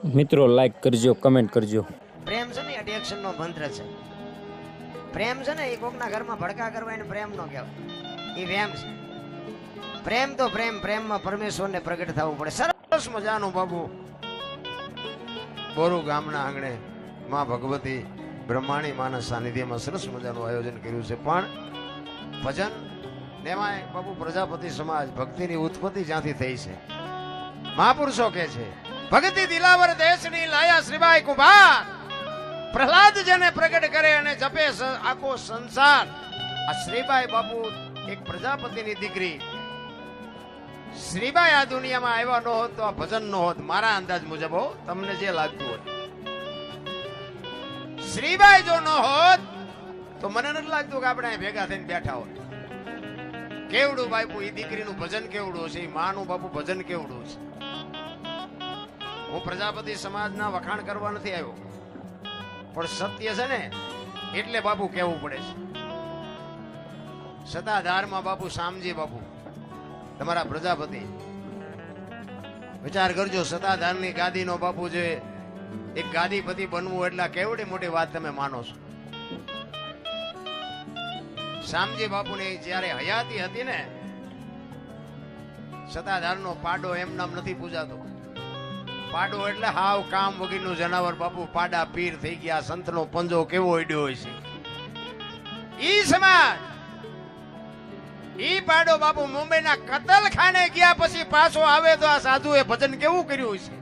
મિત્રો લાઈક કરજો, કમેન્ટ કરજો. પ્રેમ છે ને એડિક્શન નો મંત્ર છે. પ્રેમ છે ને એ કોકના ઘરમાં ભડકા કરવા એને પ્રેમ નો કહેવાય, એ વેમ છે. પ્રેમ તો પ્રેમ, પ્રેમમાં પરમેશ્વરને પ્રગટ થવું પડે. સરસ મજાનું બાબુ બોરુ ગામના આંગણે માં ભગવતી બ્રહ્માણી માના સાનિધ્યમાં સરસ મજાનું આયોજન કર્યું છે. પણ ભજન એમાંય બાબુ પ્રજાપતિ સમાજ ભક્તિની ઉત્પત્તિ જ્યાંથી થઈ છે. મહાપુરુષો કે છે ભક્તિ દિલાવર દેશની લાયા શ્રીબાઈ કુંભાર, પ્રહલાદ જેને પ્રગટ કરે અને જપે આખો સંસાર. આ શ્રીબાઈ બાપુ એક પ્રજાપતિની દીકરી. શ્રીબાઈ આ દુનિયામાં આવ્યા ન હોત તો આ ભજન ન હોત, મારા અંદાજ મુજબ હો, તમને જે લાગતું હોય. શ્રીબાઈ જો ન હોત તો મને નથી લાગતું કે આપણે ભેગા થઈને બેઠા હોત. કેવડું બાપુ એ દીકરીનું ભજન કેવડું છે, માનું બાપુ ભજન કેવડું છે. હું પ્રજાપતિ સમાજના વખાણ કરવા નથી આવ્યો, પણ સત્ય છે ને એટલે બાપુ કેવું પડે છે. સતાધારમાં બાપુ શામજી બાપુ તમારા પ્રજાપતિ, વિચાર કરજો, સતાધારની ગાદીનો બાપુ જે એક ગાદીપતિ બનવું એટલે કેવડી મોટી વાત તમે માનો છો. શામજી બાપુની જયારે હયાતી હતી ને, સતાધારનો પાડો એમ નામ નથી પૂજાતો. પાડો એટલે હાવ કામ વગરનું જનાવર બાપુ. પાડા પીર થઈ ગયા, સંતનો પંજો કેવો અડ્યો હોય છે. ઈ સમાજ ઈ પાડો બાપુ મુંબઈના કતલખાને ગયા પછી પાછો આવે તો આ સાધુએ ભજન કેવું કર્યું છે.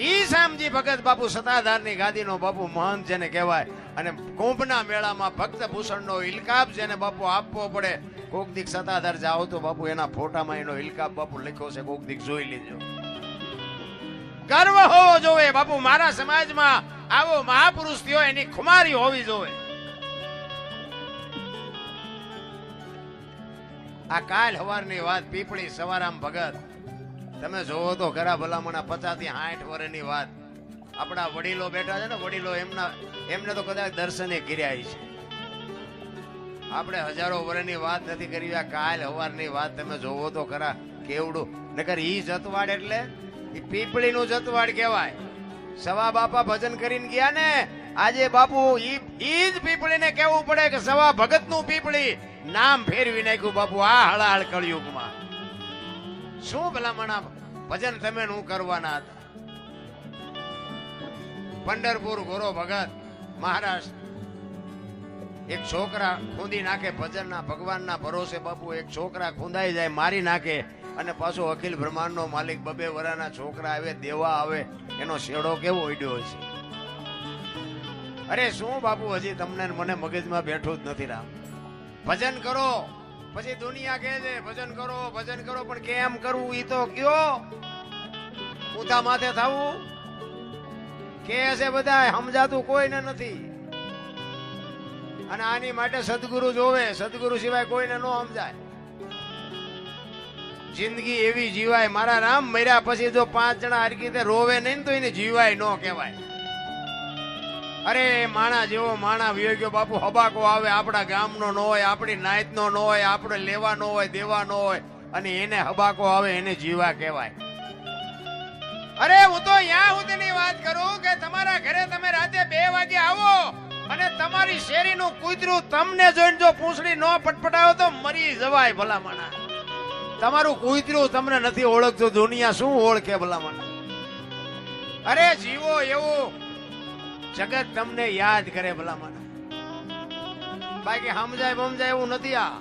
ઈ શામજી ભગત બાપુ સતાધારની ગાદીનો બાપુ મહંત જેને કહેવાય. અને કુંભના મેળામાં ભક્ત ભૂષણનો ઇલકાબ જેને બાપુ આપવો પડે. કોક દીક સતાધાર જાઓ તો બાપુ એના ફોટામાં એનો ઇલકાબ બાપુ લખ્યો છે, કોક દીક જોઈ લેજો. ગર્વ હોવો જોવે બાપુ. મારા સમાજમાં આવો મહાપુરુષ થયો એની ખુમારી હોવી જોવે. આ કાલ હવારની વાત, પીપળી સવારામ ભગત, તમે જોવો તો ખરા ભલામણા 50 થી 60 વર્ષની વાત. આપણા વડીલો બેઠા છે ને, વડીલો એમને તો કદાચ દર્શને કર્યા છે. આપણે હજારો વર્ષની વાત નથી કરી. આ કાલ હવારની વાત તમે જોવો તો ખરા કેવડું. નકર ઈ જતવાડ એટલે ઈ પીપળીનું જતવાડ કહેવાય. સવા બાપા ભજન કરીને ગયા ને, આજે બાપુ ઈ જ પીપળીને કહેવું પડે કે સવા ભગતનું પીપળી નામ ફેરવી નાખ્યું બાપુ આ હળાહળ કળિયુગમાં. શું ભલામણા ભજન તમે નું કરવાના હતા. પંઢરપુર ગોરો ભગત મહારાષ્ટ્ર, એક છોકરા ખૂંદી નાખે ભજનના ભગવાનના ભરોસે બાપુ. એક છોકરા ખૂંદાઈ જાય, મારી નાખે, અને પાછો અખિલ બ્રહ્માંડનો માલિક 2 વર્ષના છોકરા આવે, દેવા આવે, એનો શેડો કેવો ઉડ્યો છે. અરે શું બાપુ, હજી તમને મને મગજમાં બેઠું જ નથી. રામ ભજન કરો, પછી દુનિયા કહે છે ભજન કરો ભજન કરો, પણ કેમ કરવું ઈ તો કયો. ઊંધા માથે થવું કે છે બધા, સમજાતું કોઈને નથી. અને આની માટે સદગુરુ જોવે, સદગુરુ સિવાય કોઈને ન સમજાય. જિંદગી એવી જીવાય મારા રામ, મર્યા પછી જો 5 જણા હરકી રીતે રોવે નહીં તો એને જીવાય ન કહેવાય. અરે માણા જેવો માણા વિયો ગયો બાપુ. હબાકો આવે, આપણા ગામનો ન હોય, આપણી નાયતનો ન હોય, આપણે લેવા ન હોય, દેવા ન હોય, અને એને હબાકો આવે, એને જીવા કહેવાય. અરે હું તો અહીંયા સુધીની વાત કરું કે તમારા ઘરે તમે રાતે 2 વાગે આવો અને તમારી શેરીનું કૂતરું તમને જોઈને જો પૂંછડી ન પટપટાવો તો મરી જવાય ભલામણા. તમારું કૂતરું તમને નથી ઓળખતું, દુનિયા શું ઓળખે ભલામણા. અરે જીવો એવું જગત તમને યાદ કરે ભલામણા. બાકી સમજાય એવું નથી આ.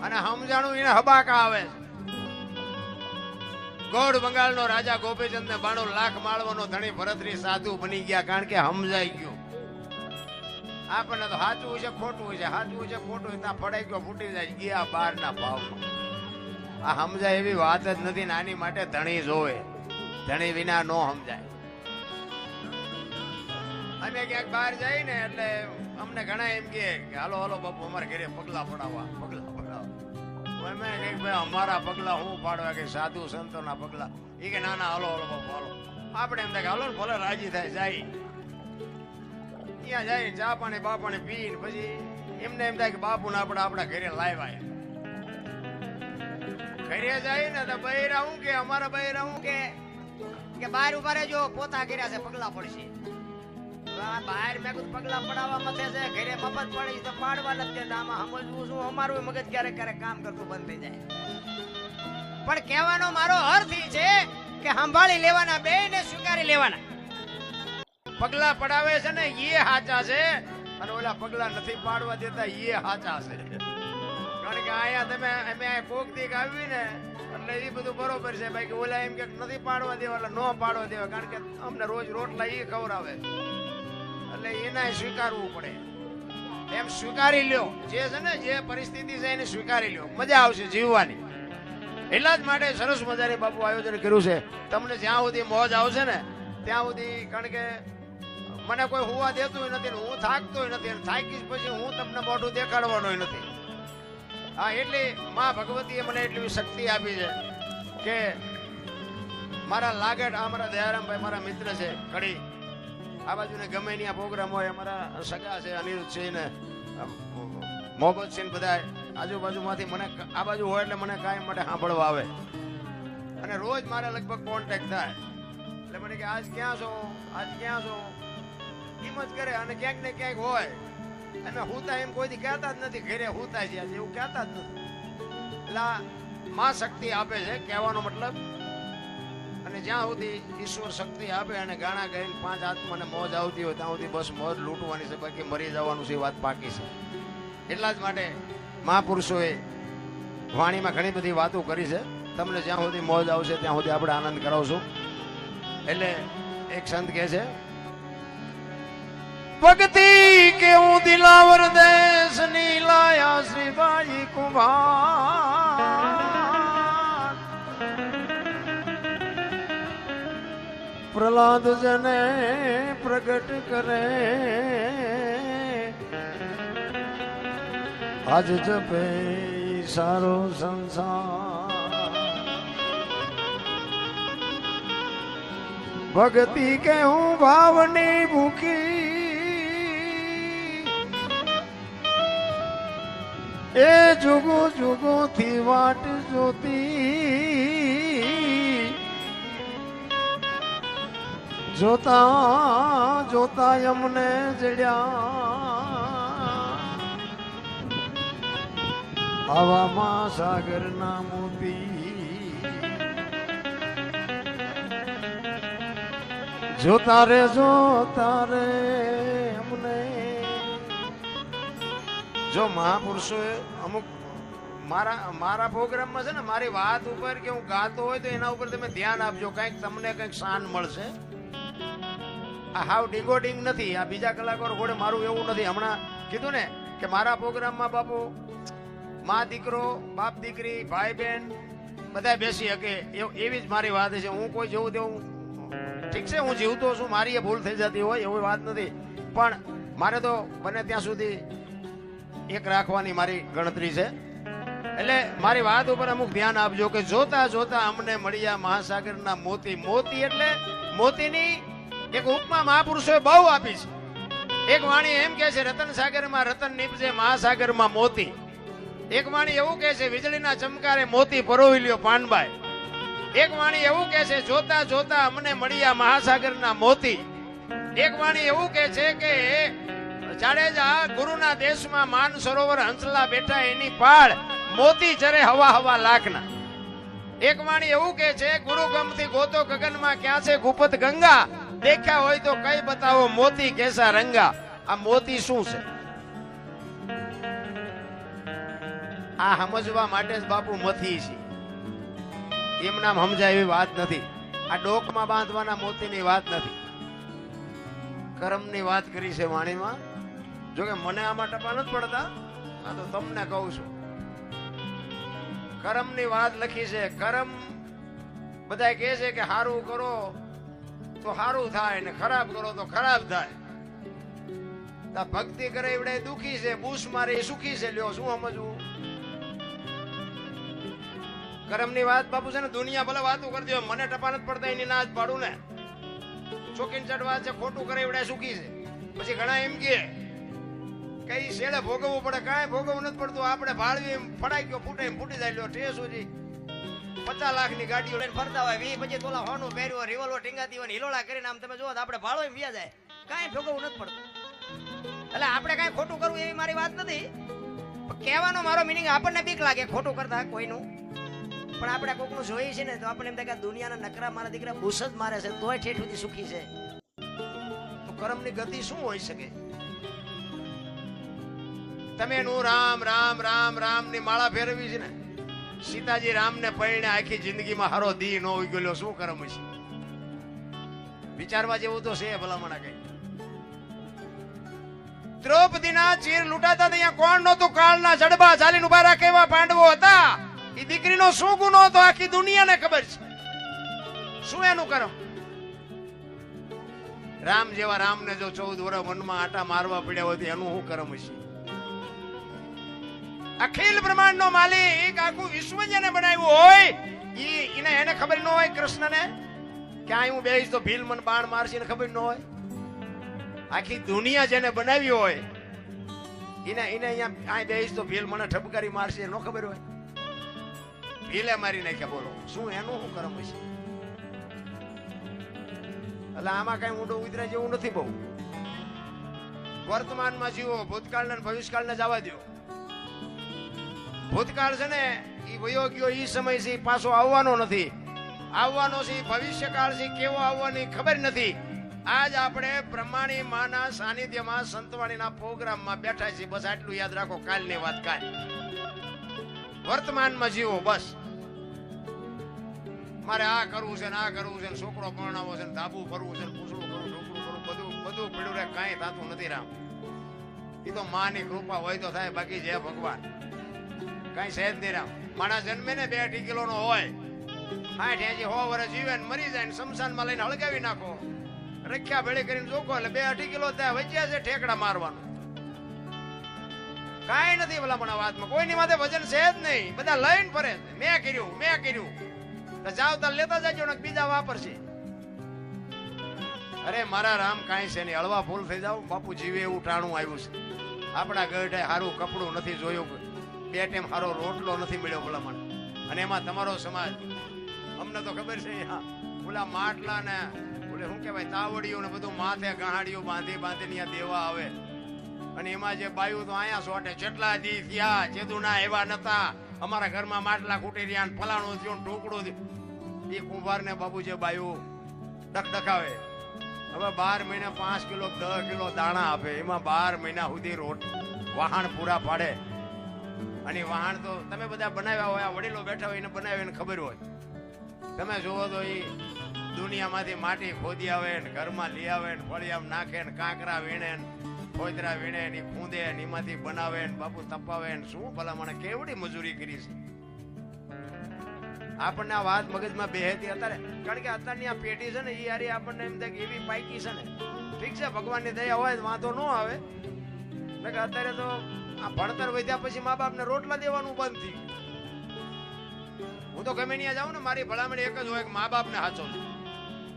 અને સમજાણું એને હબાકા આવે. ગોળ બંગાળનો રાજા ગોપીચંદ ને 92 લાખ માળવાનો ધણી ભરતરી સાધુ બની ગયા, કારણ કે સમજાઈ ગયું. આપણને તો સાચું છે ખોટું છે, સાચું છે ખોટું, ત્યાં ફડાઈ ગયો, ફૂટી જાય, ગયા બહારના ભાવમાં. આ સમજાય એવી વાત જ નથી. નાની માટે ધણી જોવે, ધણી વિના નો સમજાય. અમે ક્યાંક બહાર જાય ને એટલે અમને ઘણા એમ કે હાલો હાલો બાપુ અમારા ઘરે પગલા પડાવવા, પગલા પડાવવા. અમે કઈક ભાઈ અમારા પગલા હું પાડવા કે સાધુ સંતોના પગલા. એ કે ના ના હાલો હાલો બાપુ હાલો. આપણે એમ થાય હાલો ને ભલે રાજી થાય જાય. ત્યાં જાય ચા પાણી બા પાણી પીને પછી એમને એમ થાય કે બાપુ ને આપણે આપણા ઘરે લાવ્યા. ઘરે જાય ને તો બૈરા હું કે અમારા બૈરા હું કે કે બહાર ઉભા રહેજો, પોતા કર્યા છે, પગલા પડશે. હવે આ બહાર મેં કીધું પગલા પડાવવા મથે છે, ઘરે મફત પડી તો પાડવા નથી દેતા. આમાં સમજવું શું, અમારું મગજ ક્યારેક ક્યારેક કામ કરતું બંધ થઈ જાય. પણ કહેવાનો મારો અર્થ ઈ છે કે સંભાળી લેવાના, બેયને સ્વીકારી લેવાના. પગલા પડાવે છે ને એ હાચા છે, અને ઓલા પગલા નથી પાડવા દેતા એ હાચા છે. કારણ કે આયા તમે અમે આ કોક દીક આવી ને એટલે એ બધું બરોબર છે. બાકી ઓલા એમ કે નથી પાડવા દેવા એટલે નો પાડવા દેવા, કારણ કે અમને રોજ રોટલા એ ખવડાવે એટલે એના સ્વીકારવું પડે. એમ સ્વીકારી લ્યો, જે છે ને જે પરિસ્થિતિ છે એને સ્વીકારી લ્યો, મજા આવશે જીવવાની. એટલા જ માટે સરસ મજાની બાપુ આયોજન કર્યું છે. તમને જ્યાં સુધી મોજ આવશે ને ત્યાં સુધી, કારણ કે મને કોઈ હોવા દેતું નથી, હું થાકતો નથી, થાકીશ પછી હું તમને મોઢું દેખાડવાનો નથી. હા, એટલે માં ભગવતીએ મને એટલી શક્તિ આપી છે કે મારા લાગેટ, આ મારા દયારામભાઈ મારા મિત્ર છે કડી, આ બાજુ ને ગમે ત્યાં પ્રોગ્રામ હોય, અમારા સગા છે અનિરુદ્ધ છે ને મોહબ્બત છે ને બધા આજુબાજુમાંથી મને આ બાજુ હોય એટલે મને કાયમ માટે સાંભળવા આવે, અને રોજ મારે લગભગ કોન્ટેક્ટ થાય. એટલે મને કે આજ ક્યાં છો, આજ ક્યાં છો એમ જ કરે. અને ક્યાંક ને ક્યાંક હોય, અમે હુતા એમ કોઈ દી કહેતા જ નથી, ઘરે હુતા છે એવું કહેતા જ નથી. એટલે માં શક્તિ આપે છે કહેવાનો મતલબ. અને જ્યાં સુધી ઈશ્વર શક્તિ આપે અને ગાણા ગાઈને 5 આત્માને મોજ આવતી હોય ત્યાં સુધી બસ મોજ લૂંટવાની છે, બાકી મરી જવાનું છે, વાત પાકી છે. એટલા જ માટે મહાપુરુષોએ વાણીમાં ઘણી બધી વાતો કરી છે. તમને જ્યાં સુધી મોજ આવશે ત્યાં સુધી આપણે આનંદ કરાવશું. એટલે એક સંત કહે છે, ભક્તિ કેવું દિલાવર દેશ ની લાયા શ્રીભાઈ કુમાર, પ્રહલાદ જને પ્રગટ કરે, આજ જપે સારો સંસાર. ભક્તિ કેવું ભાવની ભૂખી, એ જુગો જુગો થી વાટ જોતી, જોતા જોતા અમને જડ્યા આવામાં સાગર ના મોતી. જોતા રે અમને. જો મહાપુરુષોએ અમુક મારા પ્રોગ્રામમાં છે ને મારી વાત ઉપર કે હું ગાતો હોય તો એના ઉપર તમે ધ્યાન આપજો, કંઈક તમને કંઈક શાન મળશે. આ હાવ ડીંગોડીંગ નથી. આ બીજા કલાકારો ઘોડે મારું એવું નથી. હમણાં કીધું ને કે મારા પ્રોગ્રામમાં બાપુ મા દીકરો, બાપ દીકરી, ભાઈ બહેન બધા બેસી શકે એવી જ મારી વાત છે. હું કોઈ જેવું તેવું, ઠીક છે હું જીવતો છું, મારી એ ભૂલ થઈ જતી હોય એવી વાત નથી, પણ મારે તો બને ત્યાં સુધી એક રાખવાની મારી ગણતરી છે. એટલે મારી વાત ઉપર અમુક ધ્યાન આપજો કે જોતા જોતા અમને મળ્યા મહાસાગરના મોતી. મોતી એટલે મોતીની એક ઉપમા મહાપુરુષોએ બહુ આપી છે. એક વાણી એમ કે છે, રતન સાગરમાં રતન નીપજે મહાસાગરમાં મોતી. એક વાણી એવું કે છે, વીજળીના ચમકારે મોતી પરોવી લ્યો પાનબાઈ. એક વાણી એવું કે છે, જોતા જોતા અમને મળ્યા મહાસાગરના મોતી. એક વાણી એવું કે છે કે જાડેજા ગુરુના દેશમાં માન સરોવર હંસલા બેઠા એની પાળ મોતી ચરે હવા હવા લાખના. એક વાણી એવું કે છે, ગુરુ ગમથી ગોતો ગગનમાં ક્યાં છે ગુપત ગંગા, દેખ્યા હોય તો કઈ બતાવો મોતી કેસા રંગા. આ મોતી શું છે આ સમજવા માટે જ બાપુ મથી છે. એમ નામ સમજાય એવી વાત નથી. આ ડોકમાં બાંધવાના મોતીની વાત નથી, કર્મની વાત કરી છે વાણીમાં. જોકે મને આમાં ટપા નથી પડતા, આ તો તમને કહું છું. કર્મની વાત લખી છે. કર્મ બધા કહે છે કે સારું કરો તો સારું થાય ને ખરાબ કરો તો ખરાબ થાય. ભક્તિ કરે એવડે દુખી છે, બૂસ મારે સુખી છે. લ્યો શું સમજવું કર્મની વાત બાપુ છે ને. દુનિયા ભલે વાતો કરતી હોય, મને ટપા નથી પડતા એની ના જ પાડું ને. ચોકીન ચટ વાત છે, ખોટું કરે એવડે સુખી છે. પછી ઘણા એમ કે કઈ શેડે ભોગવવું પડે, કાંઈ ભોગવવું નથી પડતું. આપણે ભાળવી એમ ફડાઈ ગયો, ફૂટે એમ ફૂટી જાય. લ્યો ઠે સુધી 50 લાખની ગાડીઓ લઈને ફરતા હોય 20-25 તોલા હોનું પહેર્યું હોય, રિવોલ્વર ટીંગાતી હોય ને હિલોળા કરીને આમ તમે જોવો તો આપણે ભાળો એમ વ્યા જાય, કાંઈ ભોગવવું નથી પડતું. એટલે આપણે કાંઈ ખોટું કરવું એવી મારી વાત નથી, પણ કહેવાનો મારો મિનિંગ આપણને બીક લાગે ખોટું કરતા કોઈનું, પણ આપણે કોકનું જોઈએ છે ને તો આપણે એમ થાય કે આ દુનિયાના નકરા મારા દીકરા બુસ જ મારે છે તોય ઠેઠ સુધી સુખી છે. તો કર્મની ગતિ શું હોઈ શકે? તમે નું રામ રામ રામ રામ ની માળા ફેરવી છે ને, સીતાજી રામ ને પૈણે આખી જિંદગીમાં હારો દી નો ઉગ્યો, શું કરમ છે? વિચારવા જેવું તો છે ભલામણા કઈ. દ્રૌપદીના ચીર લૂંટાતા ત્યાં કોણ નહોતું? કાળના જડબા ચાલીને ઉભા રાખે એવા પાંડવો હતા. એ દીકરીનો શું ગુનો હતો આખી દુનિયાને ખબર છે. શું એનું કરમ? રામ જેવા રામને જો 14 વર્ષ વનમાં આટા મારવા પડ્યા હોય તો એનું શું કરમ હશે? અખિલ બ્રહ્માંડ નો માલિક, આખું વિશ્વ જેને બનાવ્યું હોય એને ખબર ન હોય કૃષ્ણને કે આ હું બેહીશ તો ભીલ મને બાણ મારશે, એને ખબર ન હોય. આખી દુનિયા જેને બનાવી હોય એને અહીંયા આ બેહીશ તો ભીલ મને ઠપકારી મારશે, ન ખબર હોય. ભીલે મારી નાખ્યા, બોલો શું એનું શું કરમ હશે? એટલે આમાં કઈ ઊંડો ઉતરા જેવું નથી. બહુ વર્તમાનમાં જીવો, ભૂતકાળ ને ભવિષ્યકાળ ને જવા દો. ભૂતકાળ છે ને એ વયો ગયો, એ સમય છે પાછો આવવાનો નથી. આવવાનો છે ભવિષ્યકાળ છે, કેવો આવવાની ખબર નથી. આજ આપણે બ્રહ્માણી માના સાનિધ્યમાં સંતવાણીના પ્રોગ્રામમાં બેઠા છીએ. બસ આટલું યાદ રાખો, કાલની વાત કાલ. વર્તમાનમાં જીવો બસ. મારે આ કરવું છે ને આ કરવું છે ને છોકરો પરણાવો છે ને ધાબુ ફરવું છે ને પૂછડું કરું ઢોકળું કરું, બધું પડ્યું રે, કાંઈ થતું નથી. રામ એ તો માની કૃપા હોય તો થાય, બાકી જય ભગવાન કઈ સહેજ નહીં. રામ માણસ જન્મે ને 2 કિલો નો હોય, 60-80 વર્ષ જીવે ને મરી જાય ને શમશાનમાં લઈને હળગાવી નાખો, રખ્યા ભેળી કરીને જોખો એટલે 2-2.5 કિલો ત્યાં વચ્યા છે ઠેકડા મારવાનું. કાંઈ નથી ભલામણ વાતમાં, કોઈની માથે વજન છે જ નહીં. બધા લઈને ફરે છે, મેં કર્યું જાવ તાર લેતા જાજો ને બીજા વાપરશે. અરે મારા રામ કાંઈ છે નહીં, હળવા ફૂલ થઈ જાવ. બાપુ જીવે એવું ટાણું આવ્યું છે. આપણા ગઢે સારું કપડું નથી જોયું, 2 ટાઈમ સારો રોટલો નથી મળ્યો ભલામણ. અને એમાં તમારો સમાજ, અમને તો ખબર છે ઓલા માટલા ને ઓલે શું કહેવાય તાવડીઓ ને બધું માથે ગહાડીઓ બાંધી ત્યાં દેવા આવે. અને એમાં જે બાયું તો અહીંયા સોટે, જેટલા દી થયા ચેદુના એવા નતા. અમારા ઘરમાં માટલા ખૂટી રહ્યા ને ફલાણું થયું ને ટુકડું થયું. એ કુંભાર ને બાબુ જે બાયું ડકડકાવે. હવે 12 મહિને 5 કિલો 10 કિલો દાણા આપે, એમાં 12 મહિના સુધી વાહણ પૂરા પાડે. અને વાહણ તો તમે બધા બનાવ્યા હોય, આ વડીલો બેઠા હોય એને બનાવીને ખબર હોય. તમે જુઓ તો એ દુનિયામાંથી માટી ખોદી આવે ને ઘરમાં લઈ આવે ને ફળિયામ નાખે ને કાંકરા વીણે ને ખોદરા વીણે ને ખૂંદે ને એમાંથી બનાવે ને બાપુ તપાવે ને શું ભલા મને કેવડી મજૂરી કરી છે. આપણને આ વાત મગજમાં બેહેતી અત્યારે, કારણ કે અત્યારની આ પેઢી છે ને એ યારી આપણને એમ થાય કે એવી પાઈકી છે ને. ઠીક છે, ભગવાનની દયા હોય તો વાંધો ન આવે. અત્યારે તો આ ભણતર વધ્યા પછી મા બાપ ને રોટલા દેવાનું બંધ થયું. હું તો ગમે ત્યાં જાઉં ને મારી ભલામણી એક જ હોય કે મા બાપ ને હાચો,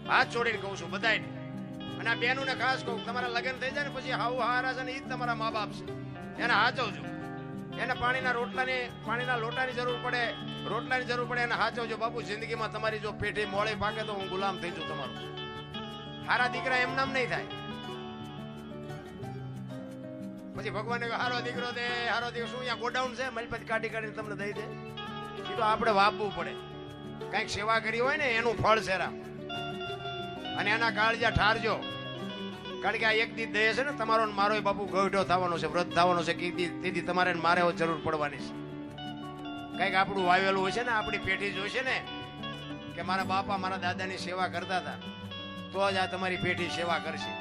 હાથ છોડીને કહું છું બધાને. અને આ બેનું ને ખાસ કહું, તમારા લગ્ન થઈ જાય ને પછી હાવ હારા છે ને એ જ તમારા મા બાપ છે, એને હાચવજો. એને પાણીના લોટાની જરૂર પડે, રોટલાની જરૂર પડે, એને હાચવજો. બાપુ જિંદગીમાં તમારી જો પેઢી મોળે પાકે તો હું ગુલામ થઈ જઉં તમારો. હારા દીકરા એમ નામ નહીં થાય. પછી ભગવાન હારો દીકરો દે, હારો દીકરો શું અહીંયા ગોડાઉન છે, મલપત કાઢી કાઢીને તમને દઈ દે. એ તો આપણે વાપવું પડે. કઈક સેવા કરી હોય ને એનું ફળ છે રામ. અને એના કાળજા ઠારજો, કારણ કે આ એક દી દે છે ને તમારો મારો બાપુ ગોઈઠો થવાનો છે, વ્રત થવાનો છે, તેથી તમારે મારે જરૂર પડવાની છે. કઈક આપણું વાવેલું હોય છે ને, આપણી પેઢી જોઈશે ને કે મારા બાપા મારા દાદાની સેવા કરતા હતા, તો જ આ તમારી પેઢી સેવા કરશે.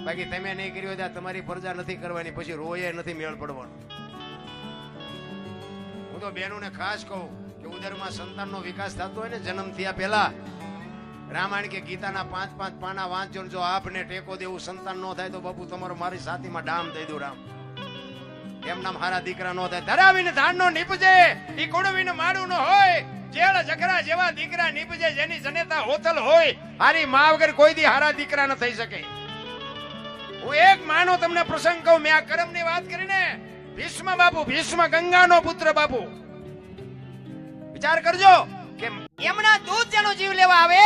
બાકી તમે નહીં કરી હોય તો તમારી પ્રજા નથી કરવાની, પછી રોયે નથી મેળ પડવાનો. હું તો બહેનોને ખાસ કહું કે ઉદરમાં સંતાનનો વિકાસ થતો હોય ને જન્મ થયા પહેલા, રામાયણ કે ગીતાના 5-5 પાના વાંચજો. જો આપને ટેકો દેવું સંતાન ન થાય તો બાપુ તમારો મારી સાથીમાં ડામ દઈ દઉં. રામ એમ નામ હારા દીકરા ન થાય. ધરાવીને ધાન નો નીપજે, ઈ કોડવીને માડું ન હોય. જેળ જખરા જેવા દીકરા નીપજે, જેની જનેતા હોતલ હોય. હારી મા વગર કોઈ દી હારા દીકરા ન થઈ શકે. હું એક માનો તમને પ્રસંગ કહું. મેં આ કર્મની વાત કરીને ભીષ્મ બાપુ, ભીષ્મ ગંગાનો પુત્ર બાપુ, વિચાર કરજો કે એમના દૂત જેનો જીવ લેવા આવે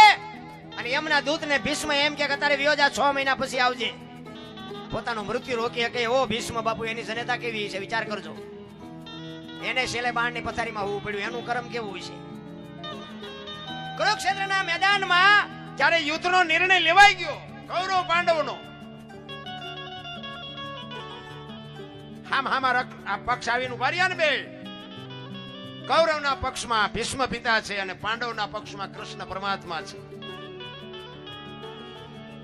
અને એમના દૂતને ભીષ્મ એમ કે અત્યારે વિયો જા 6 મહિના પછી આવજે, પોતાનું મૃત્યુ રોકી શકે એવો ભીષ્મ બાપુ એની જનતા કેવી છે વિચાર કરજો. એને શેલે બાણની પથારીમાં હોવું પડ્યું, એનું કર્મ કેવું છે. કુરુક્ષેત્રના મેદાનમાં જ્યારે યુદ્ધનો નિર્ણય લેવાઈ ગયો કૌરવ પાંડવનો, આ પક્ષ આવીને ઉભા રહ્યા ને બે, કૌરવના પક્ષમાં ભીષ્મ પિતા છે અને પાંડવના પક્ષમાં કૃષ્ણ પરમાત્મા છે.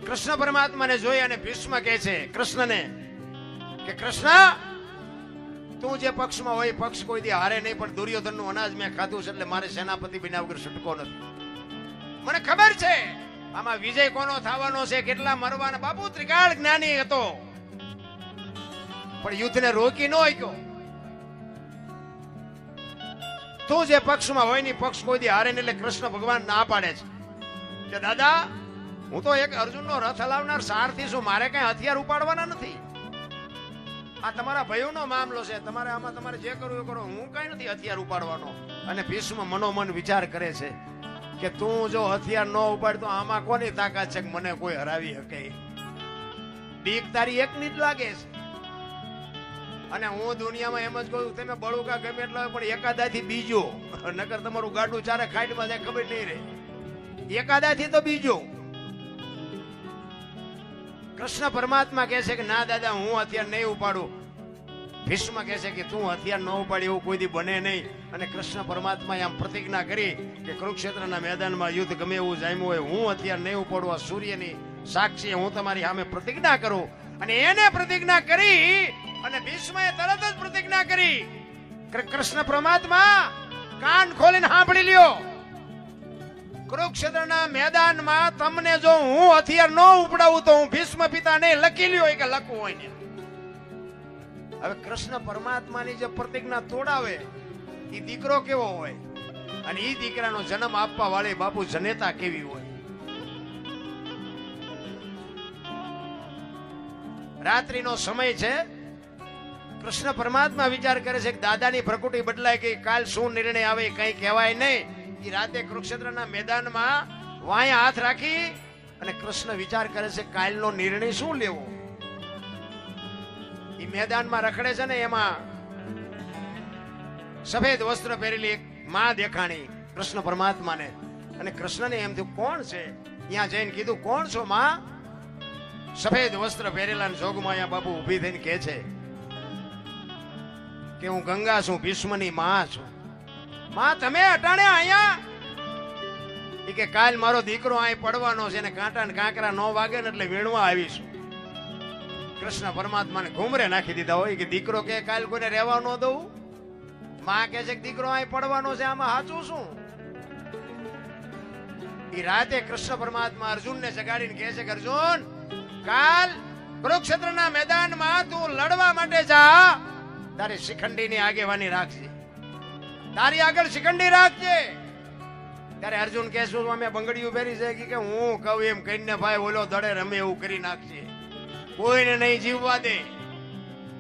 કૃષ્ણ પરમાત્માને જોઈ અને ભીષ્મ કહે છે કૃષ્ણને કે કૃષ્ણ, તું જે પક્ષમાં હોય પક્ષ કોઈ દી હારે નહીં, પણ દુર્યોધનનું અનાજ મેં ખાધું છે એટલે મારે સેનાપતિ બન્યા વગર છૂટકો નથી. મને ખબર છે આમાં વિજય કોનો થવાનો છે, કેટલા મરવાના. બાપુ ત્રિકાળ જ્ઞાની હતો પણ યુદ્ધને રોકી ન શક્યો. તું જે પક્ષમાં હોય ની પક્ષ કોઈ દી હારે નહીં, એટલે કૃષ્ણ ભગવાન ના પાડે છે કે દાદા હું તો એક અર્જુનનો રથ હલાવનાર સારથી છું, મારે કઈ હથિયાર ઉપાડવાના નથી. આ તમારા ભાઈઓનો મામલો છે, તમારે આમાં તમારે જે કરવું એ કરો, હું કઈ નથી હથિયાર ઉપાડવાનો. અને ભીષ્મ મનોમન વિચાર કરે છે કે તું જો હથિયાર ન ઉપાડ તો આમાં કોની તાકાત છે કે મને કોઈ હરાવી શકે. બીક તારી એકની જ લાગે છે. અને હું દુનિયામાં એમ જ કહું, તમે બળુકા ગમે એટલા પણ એકાદાથી બીજો, નકર તમારું ગાડું ચારે ખાઈટમાં જાય ખબર નહીં રહે. એકાદાથી તો બીજો. કૃષ્ણ પરમાત્મા કહે છે કે ના દાદા હું હથિયાર નહીં ઉપાડું. ભીષ્મ કહે છે કે તું હથિયાર ન ઉપાડી એવું કોઈ દી બને નહીં. અને કૃષ્ણ પરમાત્માએ આમ પ્રતિજ્ઞા કરી કે કુરુક્ષેત્રના મેદાનમાં યુદ્ધ ગમે એવું જામ્યું હોય હું હથિયાર નહીં ઉપાડવા, સૂર્યની સાક્ષી હું તમારી સામે પ્રતિજ્ઞા કરું. અને એને પ્રતિજ્ઞા કરી અને ભીષ્મએ તરત જ પ્રતિજ્ઞા કરી. કૃષ્ણ પરમાત્મા કાન ખોલીને સાંભળી લ્યો, કુરુક્ષેત્રના મેદાનમાં તમને જો હું હથિયાર ન ઉપડાવું તો હું ભીષ્મ પિતા નહીં, લખી લ્યો કે લખવું હોય ને. હવે કૃષ્ણ પરમાત્માની જે પ્રતિજ્ઞા તોડાવે એ દીકરો કેવો હોય અને એ દીકરાનો જન્મ આપવા વાળી બાપુ જનેતા કેવી હોય. રાત્રિનો સમય છે, કૃષ્ણ પરમાત્મા વિચાર કરે છે કે દાદાની પ્રકૃતિ બદલાય ગઈ, કાલ શું નિર્ણય આવે કઈ કહેવાય નહીં. એ રાતે કુરુક્ષેત્રના મેદાનમાં વાયા હાથ રાખી અને કૃષ્ણ વિચાર કરે છે કાલનો નિર્ણય શું લેવો. એ મેદાનમાં રખડે છે ને, એમાં સફેદ વસ્ત્ર પહેરેલી એક માં દેખાણી કૃષ્ણ પરમાત્માને. અને કૃષ્ણને એમ થયું કોણ છે, ત્યાં જઈને કીધું કોણ છો માં. સફેદ વસ્ત્ર પહેરેલા જોગમાં અહીંયા બાપુ ઊભી થઈને કહે છે કે હું ગંગા છું, ભીષ્મની માં છું. માં તમે અટાણે અહીંયા? એ કે કાલ મારો દીકરો અહીં પડવાનો છે ને કાંટા ને કાંકરા નો વાગે ને એટલે વીણવા આવીશું. કૃષ્ણ પરમાત્માને ઘુમરે નાખી દીધા હોય કે દીકરો કે કાલ કોઈને રહેવા ન દઉં. માં કહે છે કે દીકરો અહીં પડવાનો છે, આમાં સાચું શું? એ રાતે કૃષ્ણ પરમાત્મા અર્જુનને જગાડીને કહે છે કે અર્જુન કાલ કુરુક્ષેત્રના મેદાનમાં તું લડવા માટે જા, તારી શિખંડીની આગેવાની રાખજે, તારી આગળ શિખંડી રાખજે. ત્યારે અર્જુન કહે શું અમે બંગડીયું પહેરી છે કે હું કહું એમ કહીને ભાઈ ઓલો દડે રમે એવું કરી નાખશે, કોઈને નહીં જીવવા દે.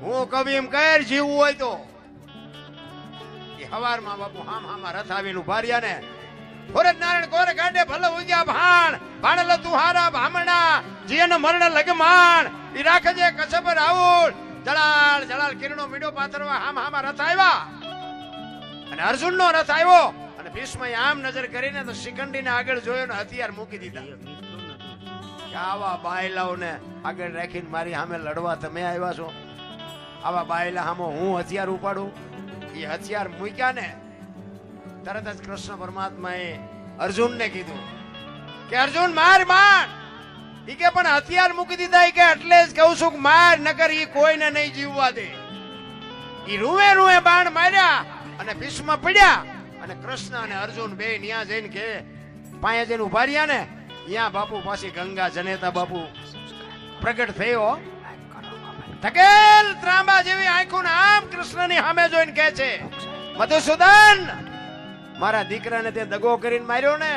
હું કહું એમ કર જીવવું હોય તો. એ હવારમાં બાપુ હામાં રથ આવીને ઉભા રહ્યા ને, ભરત નારાયણ કોર ગાડે ભલે ઉગ્યા ભાણ, ભાણલ તુહારા ભામણા જીન મરણ લગમાણ. ઈ રાખજે કસબ રાઉલ, જળાળ જળાળ કિરણો મીડો પાથરવા હામાં રથ આવ્યા. અને અર્જુન નો રથ આવ્યો અને ભીષ્મએ આમ નજર કરીને તો શિખંડીને આગળ જોયો ને હથિયાર મૂકી દીધા. કે આવા બાયલાઓને આગળ રાખીને મારી સામે લડવા તમે આવ્યા છો? આવા બાયલા સામે હું હથિયાર ઉપાડું? એ હથિયાર મૂક્યા ને તરત જ કૃષ્ણ પરમાત્માએ અર્જુનને કીધું કે અર્જુન માર માર. ઈ કે પણ હથિયાર મૂકી દીધા. ઈ કે એટલે જ કહું છું કે માર, નકર ઈ કોઈને નહીં જીવવા દે. ઈ રૂએ રૂએ બાણ માર્યા અને ભીષ્મ પડ્યા. અને કૃષ્ણ અને અર્જુન બે ન્યા જઈને કે પાયા જઈને ઉભા રહ્યા ને, ત્યાં બાપુ પાછી ગંગા જનેતા બાપુ પ્રગટ થયો. ધકેલ ત્રાંબા જેવી આંખો આમ કૃષ્ણની સામે જોઈને કહે છે મધુસૂદન, મારા દીકરાને તે દગો કરીને માર્યો ને,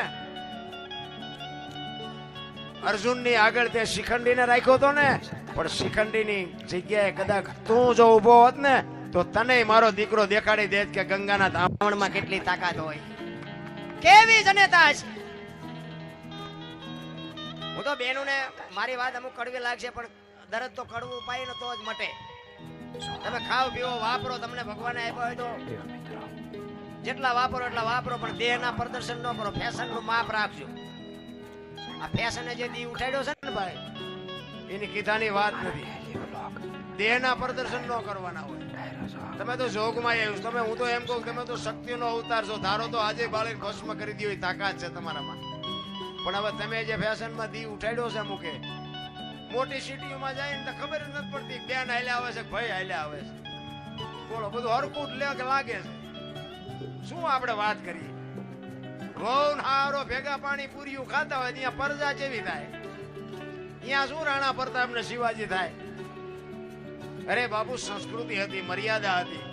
અર્જુનની આગળ તે શિખંડીને રાખ્યો હતો ને, પણ શિખંડીની જગ્યાએ કદાચ તું જો ઉભો હોત ને તો તને મારો દીકરો દેખાડી દેત કે ગંગાના ધામણમાં કેટલી તાકાત હોય. કેવી જનેતા છે. હું તો બેનોને મારી વાત અમુક કડવી લાગશે પણ દરદ તો કડવું પાય ને તો જ મટે. તમે ખાઓ પીવો વાપરો, તમને ભગવાને આપ્યો હોય તો જેટલા વાપરો એટલા વાપરો, પણ દેહના પ્રદર્શન ન કરો. ફેશન નું માપ રાખજો. આ ફેશને જે દી ઉઠાડ્યો છે ને ભાઈ, એની કીધાની વાત નથી. દેહના પ્રદર્શન ન કરવાના હોય. તમે તો જોગમાં આવ્યું. તમે, હું તો એમ કહું, તમે તો શક્તિનો અવતાર છો. ધારો તો આજે બાળીને ભસ્મ કરી દો એ તાકાત છે તમારામાં. પણ હવે તમે જે ફેશનમાં દી ઉઠાડ્યો છે અમુકે, મોટી સિટીઓમાં જાય ને તો ખબર જ નથી પડતી બેન હાલ્યા આવે છે કે ભાઈ હાલ્યા આવે છે. બોલો, બધું હરકું લાગે છે. શું આપણે વાત કરીએ? વહુ હારો ભેગા પાણી પૂરીયું ખાતા હોય ત્યાં પરજા જેવી થાય. ત્યાં શું રાણા પ્રતાપ ને શિવાજી થાય? અરે બાપુ, સંસ્કૃતિ હતી, મર્યાદા હતી.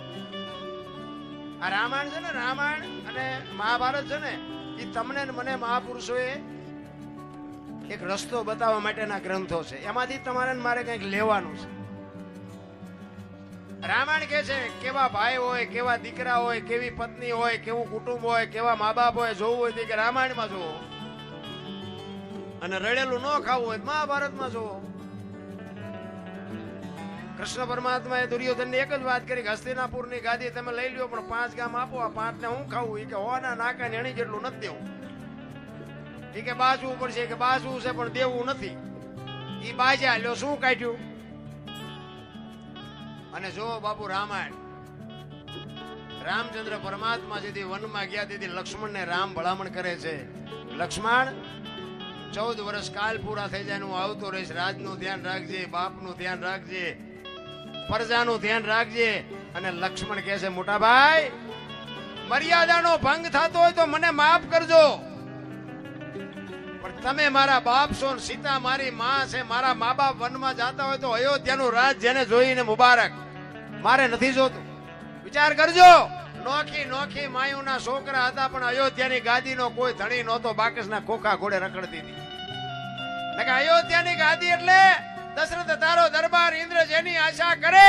આ રામાયણ છે ને, રામાયણ અને મહાભારત છે ને, એ તમને ને મને મહાપુરુષોએ એક રસ્તો બતાવવા માટેના ગ્રંથો છે. એમાંથી તમારે ને મારે કંઈક લેવાનું છે. રામાયણ કે છે કેવા ભાઈ હોય, કેવા દીકરા હોય, કેવી પત્ની હોય, કેવું કુટુંબ હોય, કેવા મા બાપ હોય. જોવું હોય તો કે રામાયણમાં જોવો, અને રડેલું ન ખાવું હોય મહાભારતમાં જોવો. કૃષ્ણ પરમાત્માએ દુર્યોધનને એક જ વાત કરી કે હસ્તિનાપુરની ગાદી તમે લઈ લ્યો, પણ 5 ગામ આપો. આ 5 ને હું ખાવું? એ કે હોના નાકા ને એની જેટલું નથી દેવું. એ કે બાજવું પડશે, કે બાજવું છે પણ દેવું નથી. એ બાજ્યા લ્યો, શું કાઢ્યું? અને જો બાપુ, રામાયણ, રામચંદ્ર પરમાત્મા જેથી વનમાં ગયા તેથી લક્ષ્મણને રામ ભલામણ કરે છે, લક્ષ્મણ 14 વર્ષ કાલ પૂરા થઈ જાય, હું આવતો રહીશ. રાજનું ધ્યાન રાખજે, બાપનું ધ્યાન રાખજે, પ્રજાનું ધ્યાન રાખજે. અને લક્ષ્મણ કહે છે, મોટા ભાઈ, મર્યાદાનો ભંગ થતો હોય તો મને માફ કરજો, પણ તમે મારા બાપ છો, સીતા મારી માં છે. મારા મા બાપ વનમાં જતા હોય તો અયોધ્યાનું રાજ જેને જોઈને મુબારક, મારે નથી જોતું. વિચાર કરજો. નોખી નોખી માયુના છોકરા હતા, પણ અયોધ્યાની ગાદીનો કોઈ ધણી નહોતો. બાકસના ખોખા ઘોડે રખડતી હતી. અયોધ્યાની ગાદી એટલે દશરથ તારો દરબાર, ઇન્દ્ર જેની આશા કરે,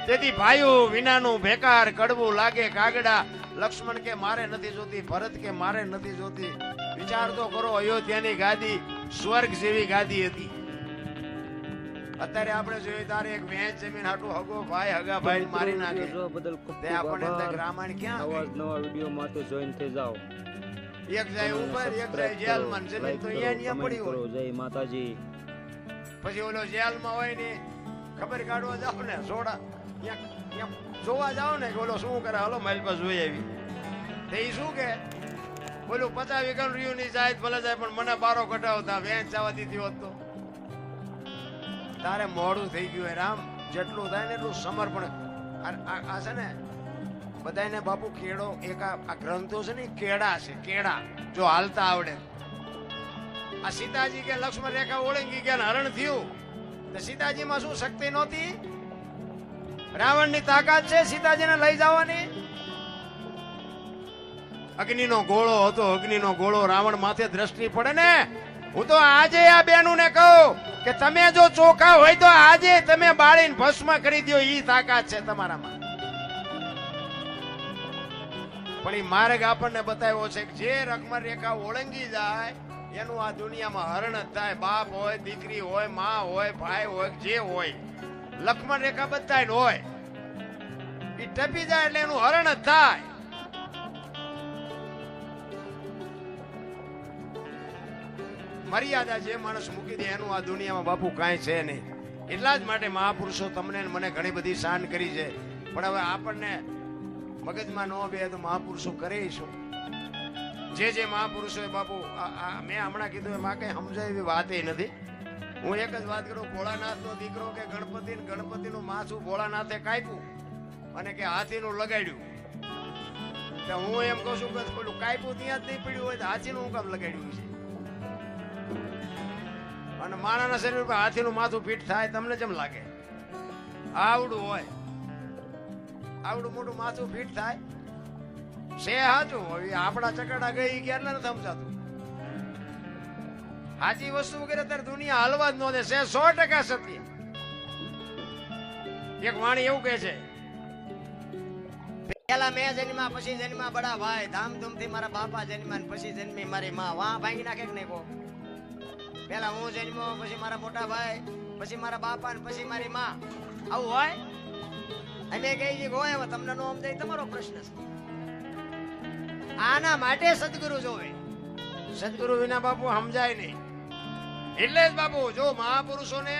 તેથી ભાઈઓ વિનાનું બેકાર કડવું લાગે કાગડા. લક્ષ્મણ કે મારે નથી જોતી, ભરત કે મારે નથી જોતી. વિચાર તો કરો, અયોધ્યાની ગાદી સ્વર્ગ જેવી ગાદી હતી. અત્યારે આપણે જોઈએ તારે એક વેચ જમીન હાટું હગો ભાઈ હગા ભાઈ મારી નાખે. તે આપણને રામાયણ ક્યાં? નવા વિડીયો માટે જોઈન થઈ જાઓ. એક જાય ઉપર, એક જાય જેલમાં. જમીન તો અહીંયા પડી હોય. જય માતાજી. પછી ઓલો જેલમાં હોય ને ખબર કાઢવા જાવ ને, સોડા જોવા જાવ ને કે ઓલો શું કરે, હાલો મારી પાસે જોઈ આવી. તે શું કે બોલું 50 વીઘા રહ્યું ની જાય ભલે જાય, પણ મને બારો કઢાવતા વેચ જવા દીધી હોત તો. તારે મોડું થઈ ગયું રામ. જેટલું થાય ને એટલું સમર્પણ. આ છે ને બધાને બાપુ કેળો, એક આ ગ્રંથો છે ને કેળા છે, કેળા જો હાલતા આવડે. આ સીતાજી કે લક્ષ્મણ રેખા ઓળંગી ગયા, હરણ થયું. તો સીતાજીમાં શું શક્તિ નહોતી? રાવણની તાકાત છે સીતાજીને લઈ જવાની. અગ્નિનો ગોળો હતો, અગ્નિનો ગોળો રાવણ માથે દ્રષ્ટિ પડે ને. હું તો આજે આ બેનુને કહું કે તમે જો ચોખા હોય તો આજે તમે બાળીને ભસ્મ કરી દો. ઈ તાકાત છે તમારામાં. પણ એ માર્ગ આપણને બતાવ્યો છે કે જે રકમર રેખા ઓળંગી જાય એનું આ દુનિયામાં હરણ જ થાય. બાપ હોય, દીકરી હોય, માં હોય, ભાઈ હોય, જે હોય, લક્ષ્મણ રેખા બધા હોય. એ ટપી જાય એટલે એનું હરણ જ થાય. મર્યાદા જે માણસ મૂકી દે એનું આ દુનિયામાં બાપુ કાંઈ છે નહીં. એટલા જ માટે મહાપુરુષો તમને મને ઘણી બધી શાન કરી છે. પણ હવે આપણને મગજમાં ન બે તો મહાપુરુષો કરે શું? જે મહાપુરુષો બાપુ મેં હમણાં કીધું એમાં કઈ સમજાય એવી વાત નથી. હું એક જ વાત કરું, ભોળાનાથ નો દીકરો કે ગણપતિ નું માથું ભોળાનાથે કાપ્યું અને કે હાથીનું લગાડ્યું. હું એમ કહું છું કે પેલું કાપ્યું ત્યાં જ નહીં પડ્યું હોય તો હાથીનું હું કામ લગાડ્યું છે? અને માણાના શરીર પર હાથીનું માથું ફીટ થાય તમને જેમ લાગે? આવડું હોય, આવડું મોટું માથું ફીટ થાય છે? સાચું હવે આપણા ચકડા ગઈ ગયા એટલે નથી સમજાતું. સાચી વસ્તુ વગેરે અત્યારે દુનિયા હાલવા જ ન દે છે. 100% સત્ય. એક વાણી એવું કહે છે, પેલા મેં જન્મા પછી જન્મા બડા ભાઈ ધામધૂમથી મારા બાપા જન્મા ને પછી જન્મી મારી માં વાહ ભાંગી નાખે કે નહીં કો પેલા હું જન્મ્યો પછી મારા મોટા ભાઈ પછી મારા બાપા ને પછી મારી માં આવું હોય અમે કઈ જી હોય હવે તમને નો સમજાય તમારો પ્રશ્ન છે આના માટે સદગુરુ જોવે સદગુરુ વિના બાપુ સમજાય નહીં. એટલે જ બાપુ જો મહાપુરુષોને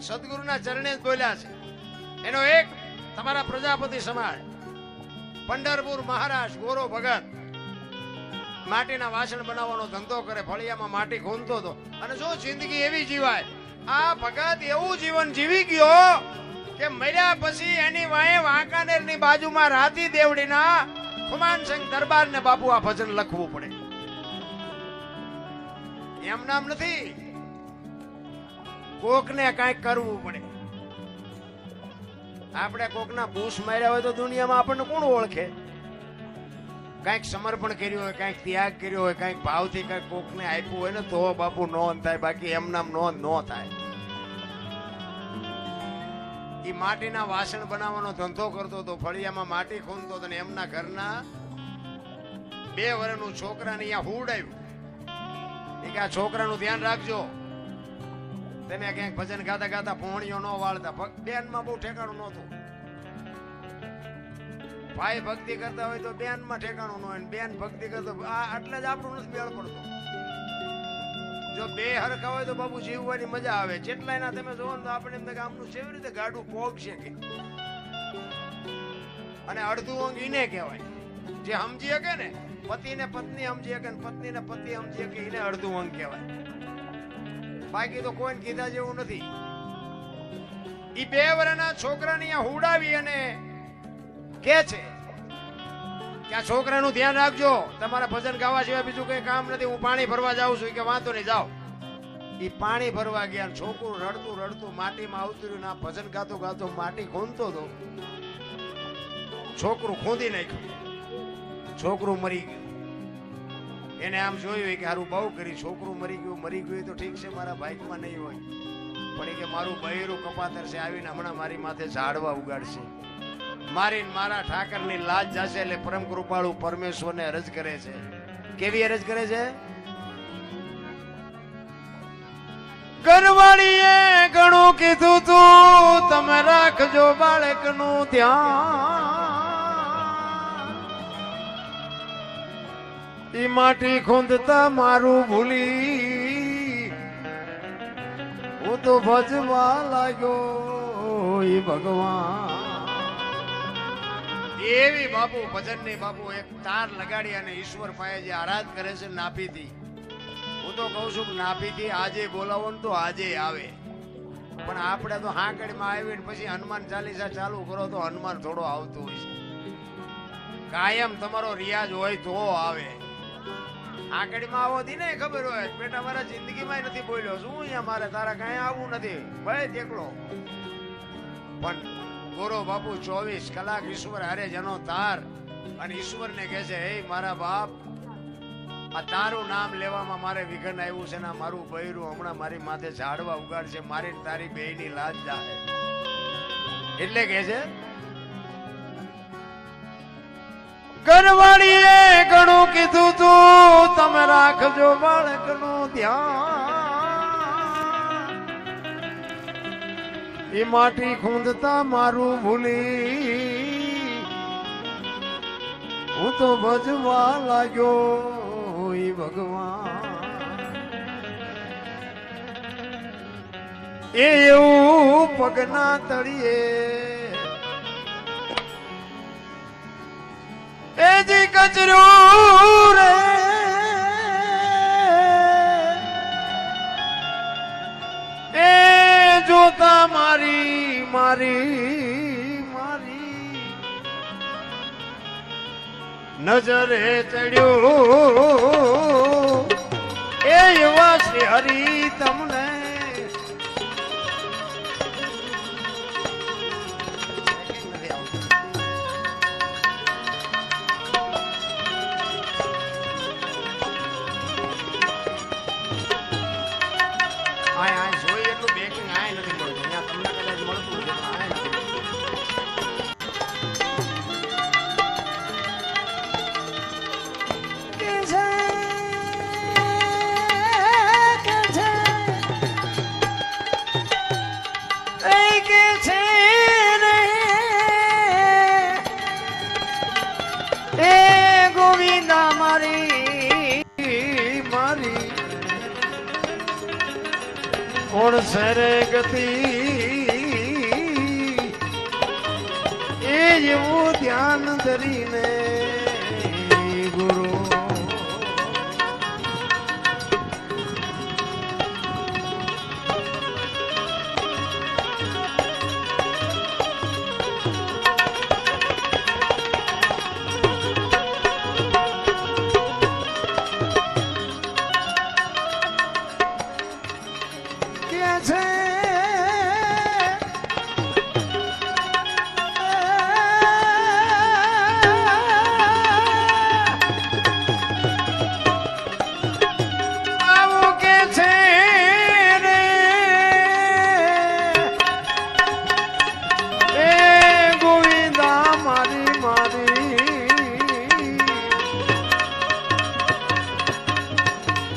સદગુરુના ચરણે જ બોલ્યા છે. એનો એક તમારા પ્રજાપતિ સમાજ પંઢરપુર મહારાજ ગોરો ભગત માટીના વાસણ બનાવવાનો ધંધો કરે, ફળિયામાં માટી ખૂંદતો હતો અને જો જિંદગી એવી જીવાય. આ ભગત એવું જીવન જીવી ગયો કે મર્યા પછી એની વાંહે વાંકાનેરની બાજુમાં રાતી દેવડીના ખુમાનસિંહ દરબારને બાપુ આ ભજન લખવું પડે. એમ નામ નથી, કોકને કાંઈક કરવું પડે. આપણે કોકના બૂસ માર્યા હોય તો દુનિયામાં આપણને કોણ ઓળખે? કાંઈક સમર્પણ કર્યું હોય, કાંઈક ત્યાગ કર્યો હોય, કાંઈક ભાવથી કાંઈક કોકને આપ્યું હોય ને તો બાપુ નોંધ થાય, બાકી એમ નામ નોંધ ન થાય. એ માટીના વાસણ બનાવવાનો ધંધો કરતો હતો, ફળિયામાં માટી ખૂંદતો હતો ને એમના ઘરના 2 વર્ષનું છોકરાને અહીંયા હુડાવ્યું. કે આ છોકરાનું ધ્યાન રાખજો, તમે ક્યાંક ભજન ગાતા ગાતા પોણીઓ ન વાળતા. બેનમાં બહુ ઠેકાણું નહોતું. ભાઈ ભક્તિ કરતા હોય તો બેનમાં ઠેકાણું ન હોય, બેન ભક્તિ કરતો એટલે જ આપણું નથી મેળ પડતો. જો 2 હરખા હોય તો બાબુ જીવવાની મજા આવે. જેટલા એના તમે જોવો ને તો આપણે એમ આમનું કેવી રીતે ગાડું પોગશે કે. અને અડધું અંગ ઈને કહેવાય જે સમજી શકે ને. પતિને પત્ની સમજી શકે, પત્નીને પતિ સમજી શકે, એને અડધું અંગ કહેવાય. બાકી તો કોઈને કીધા જેવું નથી. ઈ 2 વર્ષના છોકરાને અહીંયા હુડાવી અને કે છે કે આ છોકરાનું ધ્યાન રાખજો, તમારા ભજન ગાવા સિવાય બીજું કઈ કામ નથી, હું પાણી ભરવા જાઉં છું. કે વાંધો નહીં, જાઓ. ઈ પાણી ભરવા ગયા, છોકરું રડતું રડતું માટીમાં આવતું ના ભજન ગાતો ગાતો માટી ખૂંદતો હતો. છોકરું ખૂંદી નાખ્યું, છોકરું મરી ગયું. એને આમ જોયું કે હારું બહુ કરી, છોકરું મરી ગયું તો ઠીક છે, મારા બાઇકમાં નહીં હોય, પણ એ કે મારું બહેરું કપાતર છે, આવીને હમણાં મારી માથે ઝાડવા ઉગાડશે, મારીને મારા ઠાકરની લાજ જશે. એટલે પરમ કૃપાળુ પરમેશ્વરને અરજ કરે છે. કેવી અરજ કરે છે? ઘરવાળીએ ઘણું કીધું તું, તમે રાખજો બાળકનું ધ્યાન. ઈ માટી ખૂંદતા મારું ભૂલી હું તો ભજવા લાગ્યો ઈ ભગવાન. એવી બાપુ ભજનની બાપુ એક તાર લગાડી અને ઈશ્વર પાસે જે આરાધ કરે છે નાભીથી. હું તો કહું છું કે નાભીથી આજે બોલાવો ને તો આજે આવે. પણ આપણે તો હાંકડીમાં આવીને પછી હનુમાન ચાલીસા ચાલુ કરો તો હનુમાન થોડો આવતું હોય છે. કાયમ તમારો રિયાજ હોય તો આવે. આંકડીમાં આવો દી ને ખબર હોય બેટા મારા જિંદગીમાં નથી બોલ્યો શું અહીંયા મારે તારા કઈ આવવું નથી ભાઈ એકલો. પણ ગોરો બાપુ 24 કલાક ઈશ્વર હારે જેનો તાર અને ઈશ્વરને કહે છે હે મારા બાપ આ તારું નામ લેવામાં મારે વિઘન આવ્યું છે ને મારું બૈરું હમણાં મારી માથે ઝાડવા ઉગાડશે, મારી તારી બેયની લાજ જાય. એટલે કહે છે ઘરવાળીએ ઘણું કીધું તું, તમે રાખજો બાળકનું ધ્યાન. એ માટી ખૂંદતા મારું ભૂલી હું તો ભજવા લાગ્યો ઈ ભગવાન. એ એવું પગના તળિયે એ જી કચરો રે એ જોતા મારી મારી મારી નજરે ચડ્યો એ એવા શ્રી હરી તમને કોણ સરે ગતિ એ જેવું ધ્યાન ધરીને ગુરુ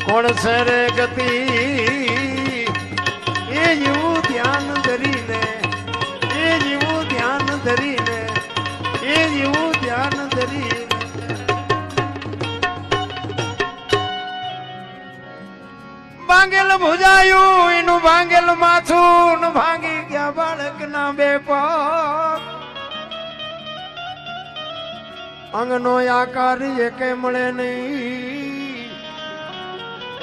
કોણ સરે ગતિ એ જેવું ધ્યાન ધરીને એ જેવું ધ્યાન ધરીને એ જેવું ધ્યાન ધરીને ભાંગેલ ભુજાયું એનું ભાંગેલ માથું ને ભાંગી ગયા બાળકના બે પગ અંગનો આકાર એકે મળે નહીં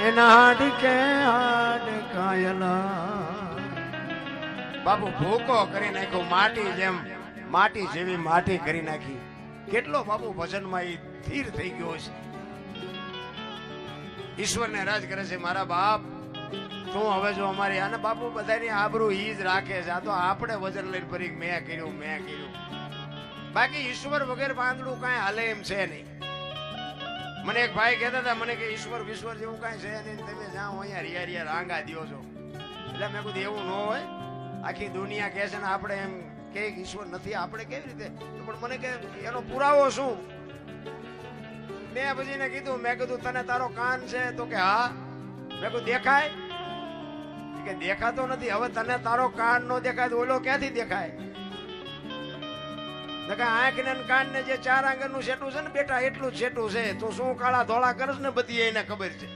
એના હાડકે હાડ કાયલા બાપુ ભૂકો કરી નાખ્યો માટી જેમ માટી જેવી માટી કરી નાખી કેટલો બાપુ ભજનમાં એ સ્થિર થઈ ગયો છે ઈશ્વરને રાજ કરે છે મારા બાપ તું હવે જો અમારી આને બાપુ બધાની આબરૂ ઈ જ રાખે છે આ તો આપણે વજન લઈને ફરી મેં કર્યું બાકી ઈશ્વર વગર પાંદડું કાંઈ હાલે એમ છે નહીં મને એક ભાઈ કહેતા હતા મને કે ઈશ્વર વિશ્વર જેવું કાંઈ છે નહીં તમે જાઓ અહીંયા રિયા રિયા રાંગા દ્યો છો એટલે મેં કીધું એવું ન હોય આખી દુનિયા કહે છે ને આપણે એમ કે ઈશ્વર નથી આપણે કેવી રીતે પણ મને કે એનો પુરાવો શું મેં પછી એને કીધું મેં કીધું તને તારો કાન છે તો કે હા મેં કીધું દેખાય કે દેખાતો નથી હવે તને તારો કાન નો દેખાય તો ઓલો ક્યાંથી દેખાય આંખ ને કાન ને જે ચાર આંગર નું સેટું છે ને બેટા એટલું જ સેટું છે તો શું કાળા ધોળા કરસ ને બધી એને ખબર છે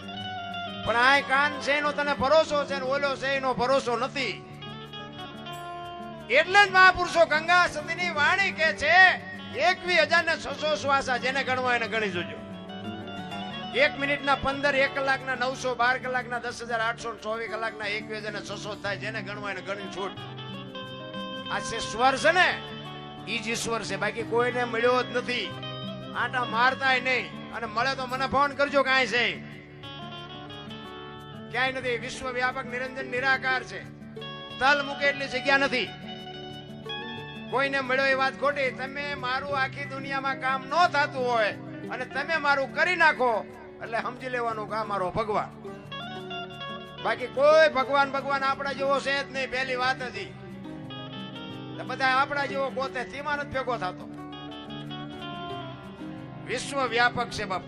પણ આ કાન છે એનો તને ભરોસો છે ને ઓલો છે એનો ભરોસો નથી એટલે જ મહાપુરુષો ગંગા સતીની વાણી કે છે 21,600 શ્વાસા જેને ગણવા એને ગણી જોજો 1 મિનિટના 15 1 કલાકના 900 12 કલાકના 10,824 કલાકના 21,600 થાય જેને ગણવા એને ગણી છૂટ આ છે સ્વર છે ને ઈ જ ઈશ્વર છે બાકી કોઈને મળ્યો જ નથી આટા મારતાય નહીં અને મળે તો મને ફોન કરજો કાંઈ છે ક્યાંય નથી વિશ્વ વ્યાપક નિરંજન નિરાકાર છે તલ મૂકે એટલી જગ્યા નથી કોઈને મળ્યો એ વાત ખોટી તમે મારું આખી દુનિયામાં કામ ન થતું હોય અને તમે મારું કરી નાખો એટલે સમજી લેવાનું કે આ મારો ભગવાન બાકી કોઈ ભગવાન આપણા જેવો છે જ નહીં પહેલી વાત હતી બધા આપણા જેવો ગોતે તેમાં નથી ભેગો થતો વિશ્વ વ્યાપક છે બાપ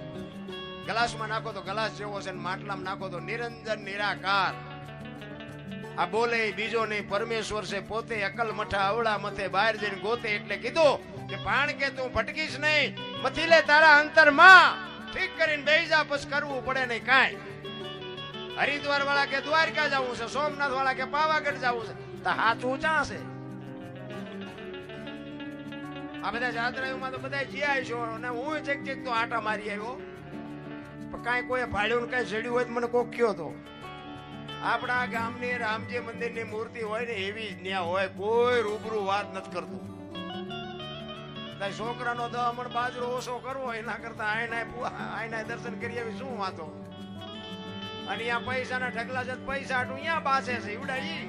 ગ્લાસમાં નાખો તો ગ્લાસ જેવો છે માટલામાં નાખો તો નિરંજન નિરાકાર આ બોલે બીજો નહીં પરમેશ્વર છે પોતે અકલ મઠા અવળા મથે બહાર જઈને ગોતે એટલે કીધું કે પાણ કે તું ભટકીશ નહીં મથી લે તારા અંતરમાં ઠીક કરીને બેસી જા પછી કરવું પડે નહીં કાંઈ હરિદ્વાર વાળા કે દ્વારકા જવું છે સોમનાથ વાળા કે પાવાગઢ જવું છે તો હાથ ઊંચા છે આ બધા જાત્રાઓમાં તો બધા જીયા છો અને હું ચેક તો આટા મારી આવ્યો પણ કાંઈ કોઈ ભાડ્યું ને કાંઈ જડ્યું હોય તો મને કોક કયો તો આપણા ગામની રામજી મંદિરની મૂર્તિ હોય ને એવી જ ન્યા હોય કોઈ રૂબરૂ વાત નથી કરતું છોકરાનો 10 મણ બાજરો ઓછો કરવો એના કરતા આયના દર્શન કરી આવી શું વાતો અને અહીંયા પૈસાના ઢગલા છે પૈસા આટું અહીંયા બાસે છે એવડા ઈ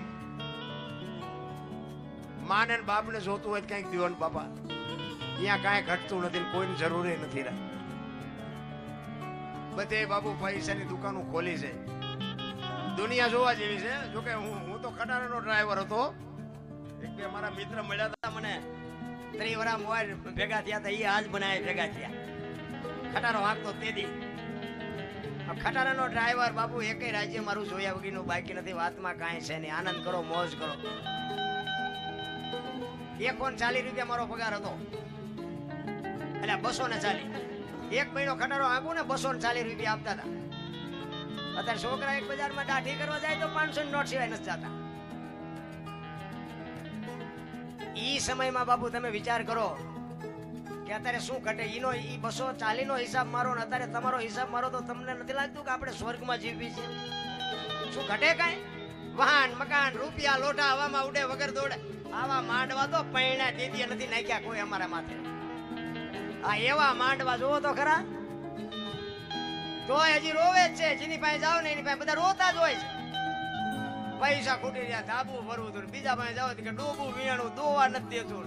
માને ને બાપને જોતું હોય કઈક દીવન બાપા અહીંયા કાંઈ ઘટતું નથી કોઈની જરૂર નથી બધે બાપુ પૈસાની દુકાનો ખોલી છે દુનિયા જોવા જેવી છે જોકે હું તો ખટારાનો ડ્રાઈવર હતો એક બે મારા મિત્ર મળ્યા હતા મને 3 વર્ષ મોર ભેગા થયા હતા એ આજ બનાય ભેગા થયા ખટારો હાંકતો તેદી ખટારાનો ડ્રાઈવર બાપુ એકેય રાજ્ય મારું જોયા વગીનું બાકી નથી વાતમાં કાંઈ છે નહીં આનંદ કરો મોજ કરો 140 રૂપિયા મારો પગાર હતો એટલે 240 એક મહિનો ખટારો હાંકું ને 240 રૂપિયા આપતા હતા અત્યારે છોકરા એક બજારમાં દાઢી કરવા જાય તો 500 ની નોટ સિવાય નથી જતા. ઈ સમયમાં બાપુ તમે વિચાર કરો કે અત્યારે શું ઘટે. ઈનો ઈ 240 નો હિસાબ મારો ને અત્યારે તમારો હિસાબ મારો તો તમને નથી લાગતું કે આપણે સ્વર્ગમાં જીવી છે? શું ઘટે કાંઈ? વાહન મકાન રૂપિયા લોટા હવામાં ઉડે વગર દોડે. આવા માંડવા તો પૈણા દીદી નથી નાખ્યા કોઈ અમારા માથે. આ એવા માંડવા જોવો તો ખરા, તો હજી રોવે જ છે. જેની પાસે જાવ ને એની પાસે બધા રોતા જ હોય છે. પૈસા ખૂટી રહ્યા, ધાબુ ભરવું હતું. બીજા પાસે જાવ કે ડૂબું વીણું દોવા નથી દેતું.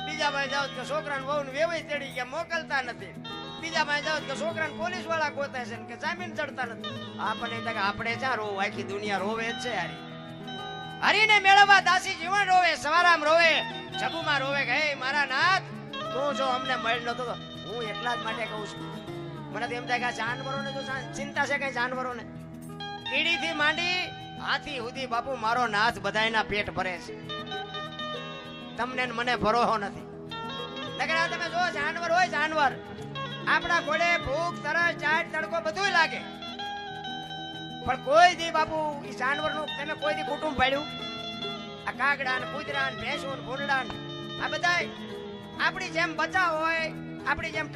બીજા પાસે જાવ કે છોકરાને વહુને વેવાઈ ચડી ગયા મોકલતા નથી. બીજા પાસે જાવ કે છોકરાને પોલીસ વાળા ગોતે છે કે જામીન ચડતા નથી. આપણને એમ થાય કે આપણે ક્યાં રોવ, આખી દુનિયા રોવે જ છે. હરીને મેળવવા દાસી જીવન રોવે, સવારામ રોવે, જબુમાં રોવે કે હે મારા નાથ તું જો અમને મળ નતો તો. હું એટલા જ માટે કહું છું, મને તો એમ થાય કે જાનવરોને જો ચિંતા છે કઈ જાનવરોને. કીડીથી માંડી હાથી સુધી બાપુ મારો નાથ બધાયના પેટ ભરે છે. તમને ને મને ભરોસો નથી. નકર આ તમે જો જાનવર હોય, જાનવર આપણા ઘોડે ભૂખ તરસ ચાટ તડકો બધું લાગે, પણ કોઈ દી બાપુ ઈ જાનવરનું તમે કોઈ દી કુટુંબ પાડ્યું? આ કાગડા ને કૂતરા ને ભેંસો ને ભૂંડડા ને આ બધા આપણી જેમ બચ્ચા હોય, આપણી જેમ